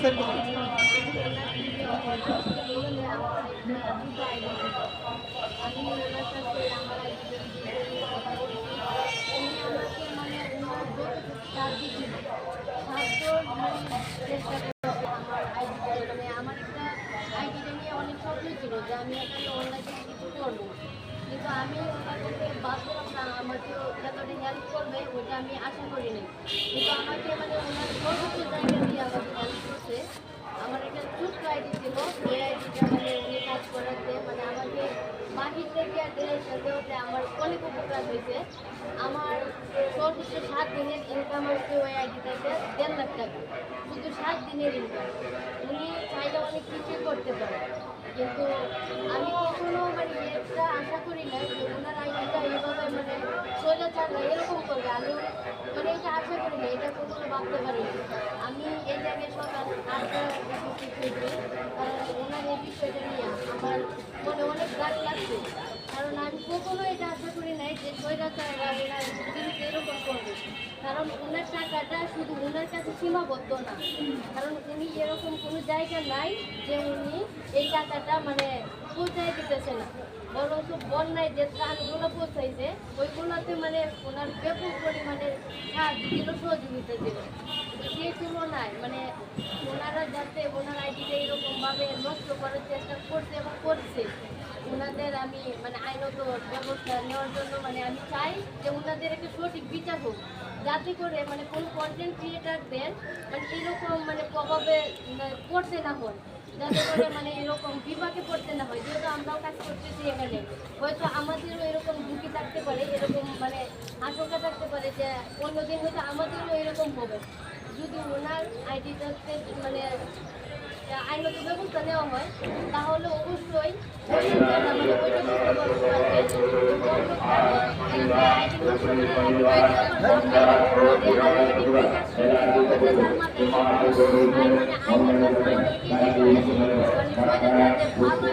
বিস্তারিত বলুন। আমি ওনার সাথে আমার আইডিটা কথা বলছি। উনি আমাকে মানে ওনার যতটুকু সাহায্য ছিল চেষ্টা করেছে আমার আইডিটা মানে আমার একটা আইডিটা নিয়ে অনেক স্বপ্ন ছিল যে আমি একটা অনলাইনে কিছু করবো, কিন্তু আমি ওনার কাছে ভাবছিলাম না আমাকে এতটা হেল্প করবে ওইটা আমি আশা করিনি। কিন্তু আমাকে মানে ওনার সর্বোচ্চ জায়গা দিয়ে আমাকে হেল্প করছে। আমার একটা ছোট্ট আইডি ছিল, ওই আইডিটা মানে উনি কাজ করাতে মানে আমাকে বাহির থেকে ডিরেকশন দেওয়াতে আমার অনেক উপকার হয়েছে। আমার সর্বোচ্চ 7 দিনের ইনকাম আসছে ওই আইডিটাতে 1.5 লাখ টাকা, শুধু 7 দিনের ইনকাম। উনি চাইলে অনেক কিছুই করতে পারে, কিন্তু আমি কখনো মানে এটা আশা করি না যে ওনার আইডিটা এইভাবে মানে সোজা চাল এরকম করবে। আমি মানে এটা আশা করি না, এটা কখনো ভাবতে পারি না। আমি এই জায়গায় সকাল 8টার দিকে উঠেছি, কারণ ওনার এই বিষয়টা নিয়ে আমার মনে অনেক রাগ লাগছে। কারণ আমি কখনো এটা আশা করি নাই যে স্বৈরাচাররা ওনার বিরুদ্ধে এরকম করবে। কারণ ওনার টাকাটা শুধু ওনার কাছে সীমাবদ্ধ না, কারণ উনি এরকম কোনো জায়গা নাই যে উনি এই টাকাটা মানে পৌঁছায় দিতেছে না, বরং বন্যায় যে ত্রাণগুলো পৌঁছাইছে ওইগুলোতে মানে ওনার ব্যাপক পরিমাণে সাহায্য দিল, সহযোগিতা দিল। সেই তুলনায় মানে ওনারা যাতে ওনার আইডিটা এরকমভাবে নষ্ট করার চেষ্টা করছে এবং করছে, ওনাদের আমি মানে আইনত ব্যবস্থা নেওয়ার জন্য মানে আমি চাই যে ওনাদের একটা সঠিক বিচার হোক, যাতে করে মানে কোনো কন্টেন্ট ক্রিয়েটারদের মানে এরকম মানে প্রভাবে পড়তে না হয়, যাতে করে মানে এরকম বিপাকে পড়তে না হয়। যেহেতু আমরাও কাজ করতেছি এখানে, হয়তো আমাদেরও এরকম ঝুঁকি থাকতে পারে, এরকম মানে আশঙ্কা থাকতে পারে যে অন্যদিন হয়তো আমাদেরও এরকম হবে। যদি ওনার আইডিটাতে মানে আইনত ব্যবস্থা নেওয়া হয় তাহলে অবশ্যই মানে